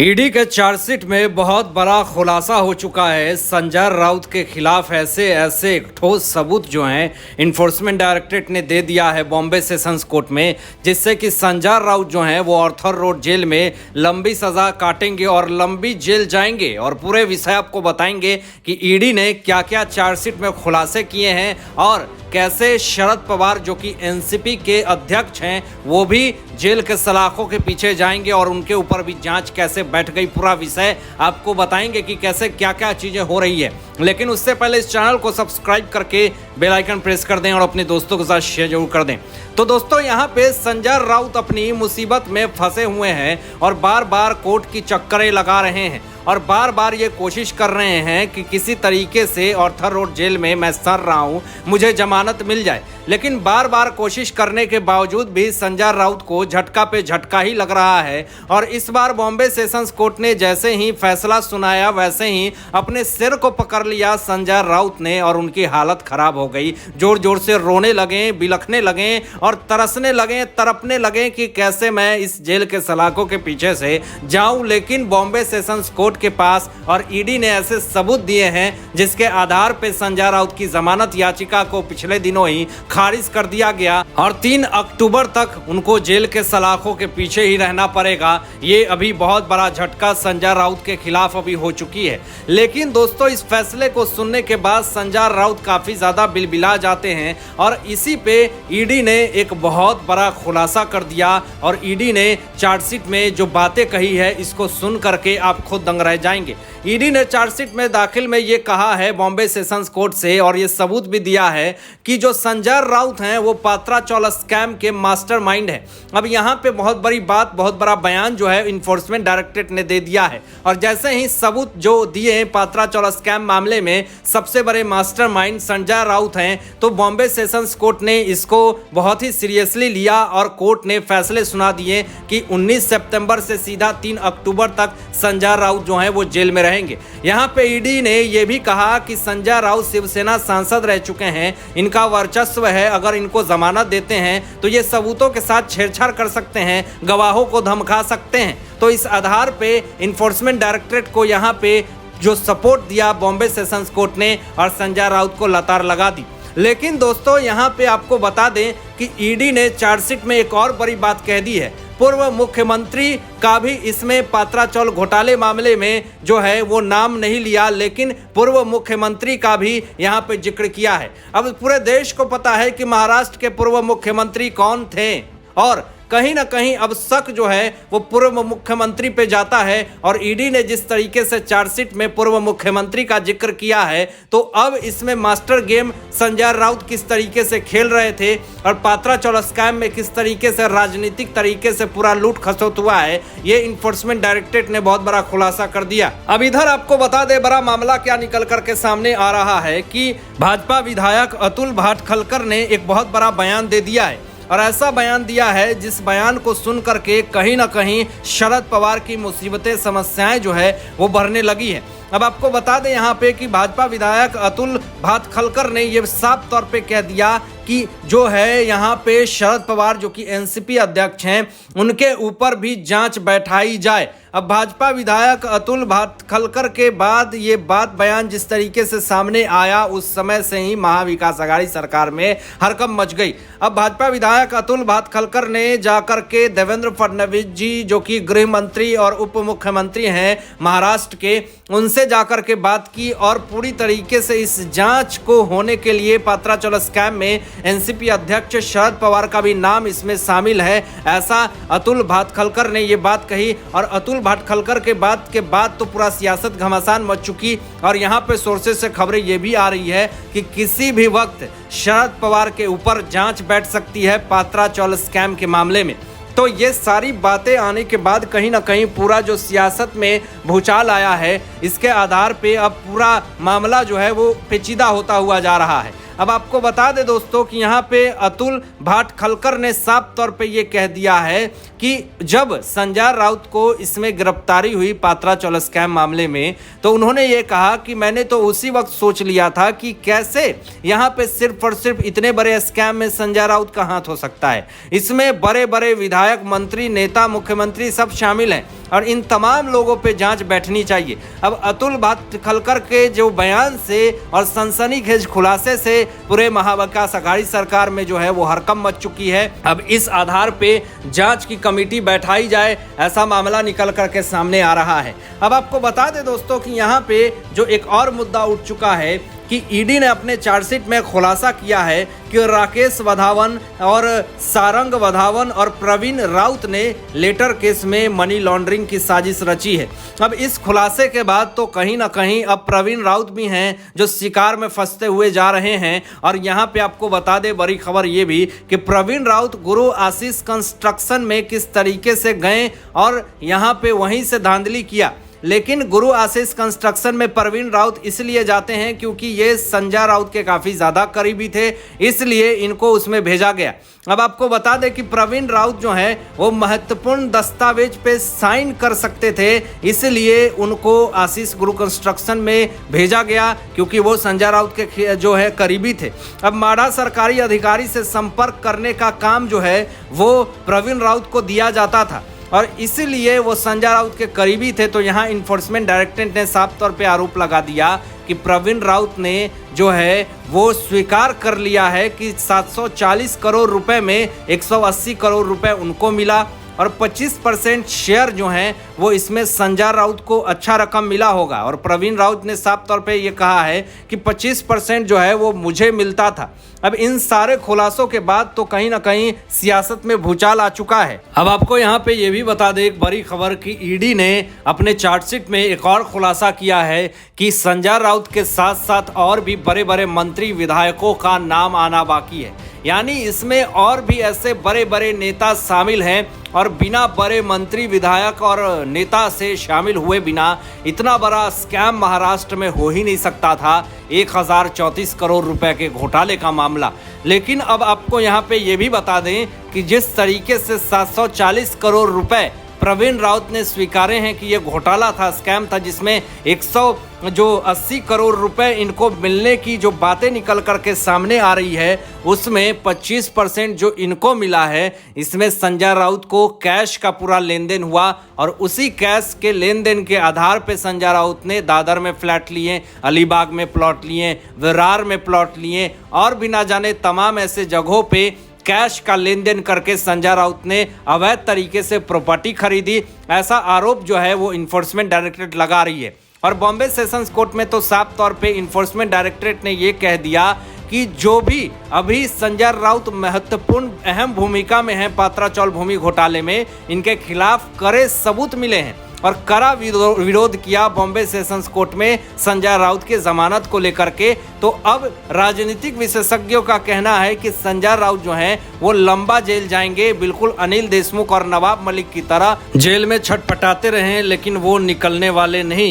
ED के chargesheet में बहुत बड़ा खुलासा हो चुका है। संजय राउत के खिलाफ ऐसे ऐसे ठोस सबूत जो हैं इन्फोर्समेंट डायरेक्टरेट ने दे दिया है बॉम्बे सेशंस कोर्ट में, जिससे कि संजय राउत जो हैं वो आर्थर रोड जेल में लंबी सजा काटेंगे और लंबी जेल जाएंगे। और पूरे विषय आपको बताएंगे कि ईडी ने क्या क्या चार्जशीट में खुलासे किए हैं और कैसे शरद पवार जो कि एनसीपी के अध्यक्ष हैं वो भी जेल के सलाखों के पीछे जाएंगे और उनके ऊपर भी जांच कैसे बैठ गई। पूरा विषय आपको बताएंगे कि कैसे क्या क्या चीजें हो रही है। लेकिन उससे पहले इस चैनल को सब्सक्राइब करके बेल आइकन प्रेस कर दें और अपने दोस्तों के साथ शेयर जरूर कर दें। तो दोस्तों, यहाँ पे संजय राउत अपनी मुसीबत में फंसे हुए हैं और बार बार कोर्ट की चक्करें लगा रहे हैं और बार बार ये कोशिश कर रहे हैं कि किसी तरीके से आर्थर रोड जेल में मैं सड़ रहा हूँ, मुझे जमानत मिल जाए। लेकिन बार बार कोशिश करने के बावजूद भी संजय राउत को झटका पे झटका ही लग रहा है। और इस बार बॉम्बे सेशंस कोर्ट ने जैसे ही फैसला सुनाया वैसे ही अपने सिर को पकड़ लिया संजय राउत ने और उनकी हालत खराब हो गई। जोर जोर से रोने लगे, बिलखने लगे और तरसने लगे, तड़पने लगे कि कैसे मैं इस जेल के सलाखों के पीछे से जाऊं। लेकिन बॉम्बे सेशंस कोर्ट के पास और ईडी ने ऐसे सबूत दिए हैं जिसके आधार पर संजय राउत की जमानत याचिका को पिछले दिनों ही खारिज कर दिया गया और 3 अक्टूबर तक उनको जेल के सलाखों के पीछे ही रहना पड़ेगा। ये अभी बहुत बड़ा झटका संजय राउत के खिलाफ अभी हो चुकी है। लेकिन दोस्तों, इस फैसले को सुनने के बाद संजय राउत काफी ज्यादा बिलबिला जाते हैं और इसी पे ईडी ने एक बहुत बड़ा खुलासा कर दिया। और ईडी ने चार्जशीट में जो बातें कही है इसको सुन करके आप खुद दंग रह जाएंगे। ईडी ने चार्जशीट में दाखिल में ये कहा है बॉम्बे सेशंस कोर्ट से और ये सबूत भी दिया है कि जो संजय राउत हैं वो पात्रा चौल स्कैम के मास्टरमाइंड है। अब यहाँ पे बहुत बड़ी बात, बहुत बड़ा बयान जो है इन्फोर्समेंट डायरेक्टरेट ने दे दिया है। और जैसे ही सबूत जो दिए हैं पात्रा चौल स्कैम मामले में सबसे बड़े मास्टरमाइंड संजय राउत हैं, तो बॉम्बे सेशंस कोर्ट ने इसको बहुत ही सीरियसली लिया और कोर्ट ने फैसले सुना दिए कि 19 सितंबर से सीधा 3 अक्टूबर तक संजय राउत जो है वो जेल में रहेंगे। यहाँ पे ईडी ने यह भी कहा कि संजय राउत शिवसेना सांसद रह चुके हैं, इनका वर्चस्व है, अगर इनको जमानत देते हैं तो ये सबूतों के साथ छेड़छाड़ कर सकते हैं, गवाहों को धमका सकते हैं। तो इस आधार पे इन्फोर्समेंट डायरेक्टरेट को यहाँ पे जो सपोर्ट दिया बॉम्बे सेशंस कोर्ट ने और संजय राउत को लतार लगा दी। लेकिन दोस्तों, यहाँ पे आपको बता दें कि ईडी ने चार्जशीट में एक और बड़ी बात कह दी है। पूर्व मुख्यमंत्री का भी इसमें पात्रा चौल घोटाले मामले में जो है वो नाम नहीं लिया, लेकिन पूर्व मुख्यमंत्री का भी यहाँ पे जिक्र किया है। अब पूरे देश को पता है कि महाराष्ट्र के पूर्व मुख्यमंत्री कौन थे और कहीं ना कहीं अब शक जो है वो पूर्व मुख्यमंत्री पे जाता है। और ईडी ने जिस तरीके से चार्जशीट में पूर्व मुख्यमंत्री का जिक्र किया है, तो अब इसमें मास्टर गेम संजय राउत किस तरीके से खेल रहे थे और पात्रा चौल स्कैम में किस तरीके से राजनीतिक तरीके से पूरा लूट खसोट हुआ है, ये इन्फोर्समेंट डायरेक्टरेट ने बहुत बड़ा खुलासा कर दिया। अब इधर आपको बता दे बड़ा मामला क्या निकल करके सामने आ रहा है कि भाजपा विधायक अतुल भाटखलकर ने एक बहुत बड़ा बयान दे दिया है और ऐसा बयान दिया है जिस बयान को सुन करके कहीं ना कहीं शरद पवार की मुसीबतें, समस्याएं जो है वो बढ़ने लगी है। अब आपको बता दें यहाँ पे कि भाजपा विधायक अतुल भाटखलकर ने ये साफ तौर पे कह दिया कि जो है यहाँ पे शरद पवार जो कि एनसीपी अध्यक्ष हैं उनके ऊपर भी जांच बैठाई जाए। अब भाजपा विधायक अतुल भाटखलकर के बाद ये बात बयान जिस तरीके से सामने आया, उस समय से ही महाविकास आघाड़ी सरकार में हड़कंप मच गई। अब भाजपा विधायक अतुल भाटखलकर ने जाकर के देवेंद्र फडणवीस जी जो कि गृह मंत्री और उप मुख्यमंत्री हैं महाराष्ट्र के, उनसे जाकर के बात की और पूरी तरीके से इस जांच को होने के लिए पात्रा चौल स्कैम में एनसीपी अध्यक्ष शरद पवार का भी नाम इसमें शामिल है, ऐसा अतुल भाटखलकर ने ये बात कही। और अतुल भाटखलकर के बाद तो पूरा सियासत घमासान मच चुकी और यहाँ पे सोर्सेज से खबरें ये भी आ रही है कि किसी भी वक्त शरद पवार के ऊपर जांच बैठ सकती है पात्रा चौल स्कैम के मामले में। तो ये सारी बातें आने के बाद कहीं ना कहीं पूरा जो सियासत में भूचाल आया है, इसके आधार पे अब पूरा मामला जो है वो पेचीदा होता हुआ जा रहा है। अब आपको बता दें दोस्तों कि यहाँ पे अतुल भाटखलकर ने साफ तौर पे ये कह दिया है कि जब संजय राउत को इसमें गिरफ्तारी हुई पात्रा चौल स्कैम मामले में, तो उन्होंने ये कहा कि मैंने तो उसी वक्त सोच लिया था कि कैसे यहाँ पे सिर्फ और सिर्फ इतने बड़े स्कैम में संजय राउत का हाथ हो सकता है। इसमें बड़े बड़े विधायक, मंत्री, नेता, मुख्यमंत्री सब शामिल हैं और इन तमाम लोगों पे जांच बैठनी चाहिए। अब अतुल भातखलकर के जो बयान से और सनसनीखेज खुलासे से पूरे महाविकास अघाड़ी सरकार में जो है वो हड़कंप मच चुकी है। अब इस आधार पे जांच की कमेटी बैठाई जाए, ऐसा मामला निकल करके सामने आ रहा है। अब आपको बता दें दोस्तों कि यहाँ पे जो एक और मुद्दा उठ चुका है कि ईडी ने अपने चार्जशीट में खुलासा किया है कि राकेश वधावन और सारंग वधावन और प्रवीण राउत ने लेटर केस में मनी लॉन्ड्रिंग की साजिश रची है। अब इस खुलासे के बाद तो कहीं ना कहीं अब प्रवीण राउत भी हैं जो शिकार में फंसते हुए जा रहे हैं। और यहाँ पे आपको बता दें बड़ी खबर ये भी कि प्रवीण राउत गुरु आशीष कंस्ट्रक्शन में किस तरीके से गए और यहाँ पे वहीं से धांधली किया। लेकिन गुरु आशीष कंस्ट्रक्शन में प्रवीण राउत इसलिए जाते हैं क्योंकि ये संजय राउत के काफ़ी ज़्यादा करीबी थे, इसलिए इनको उसमें भेजा गया। अब आपको बता दें कि प्रवीण राउत जो है वो महत्वपूर्ण दस्तावेज पे साइन कर सकते थे, इसलिए उनको आशीष गुरु कंस्ट्रक्शन में भेजा गया क्योंकि वो संजय राउत के जो है करीबी थे। अब माढ़ा सरकारी अधिकारी से संपर्क करने का काम जो है वो प्रवीण राउत को दिया जाता था और इसीलिए वो संजय राउत के करीबी थे। तो यहाँ इन्फोर्समेंट डायरेक्टरेट ने साफ तौर पे आरोप लगा दिया कि प्रवीण राउत ने जो है वो स्वीकार कर लिया है कि 740 करोड़ रुपए में 180 करोड़ रुपए उनको मिला और 25% शेयर जो हैं वो इसमें संजय राउत को अच्छा रकम मिला होगा। और प्रवीण राउत ने साफ तौर पे ये कहा है कि 25% जो है वो मुझे मिलता था। अब इन सारे खुलासों के बाद तो कहीं ना कहीं सियासत में भूचाल आ चुका है। अब आपको यहाँ पे ये भी बता दें एक बड़ी खबर कि ईडी ने अपने चार्जशीट में एक और खुलासा किया है कि संजय राउत के साथ साथ और भी बड़े बड़े मंत्री विधायकों का नाम आना बाकी है। यानी इसमें और भी ऐसे बड़े बड़े नेता शामिल हैं और बिना बड़े मंत्री विधायक और नेता से शामिल हुए बिना इतना बड़ा स्कैम महाराष्ट्र में हो ही नहीं सकता था, 1034 करोड़ रुपए के घोटाले का मामला। लेकिन अब आपको यहाँ पे ये भी बता दें कि जिस तरीके से 740 करोड़ रुपए प्रवीण राउत ने स्वीकारे हैं कि ये घोटाला था, स्कैम था, जिसमें 180 करोड़ रुपए इनको मिलने की जो बातें निकल करके सामने आ रही है उसमें 25% जो इनको मिला है इसमें संजय राउत को कैश का पूरा लेन देन हुआ और उसी कैश के लेन देन के आधार पे संजय राउत ने दादर में फ्लैट लिए, अलीबाग में प्लॉट लिए, विरार में प्लॉट लिए और भी ना जाने तमाम ऐसे जगहों पे कैश का लेन देन करके संजय राउत ने अवैध तरीके से प्रॉपर्टी खरीदी। ऐसा आरोप जो है वो इन्फोर्समेंट डायरेक्टरेट लगा रही है। और बॉम्बे सेशंस कोर्ट में तो साफ तौर पे इन्फोर्समेंट डायरेक्टरेट ने ये कह दिया कि जो भी अभी संजय राउत महत्वपूर्ण अहम भूमिका में है पात्रा चौल भूमि घोटाले में, इनके खिलाफ कड़े सबूत मिले हैं और कड़ा विरोध किया बॉम्बे सेशंस कोर्ट में संजय राउत के जमानत को लेकर के। तो अब राजनीतिक विशेषज्ञों का कहना है कि संजय राउत जो हैं वो लंबा जेल जाएंगे, बिल्कुल अनिल देशमुख और नवाब मलिक की तरह जेल में छटपटाते रहे लेकिन वो निकलने वाले नहीं।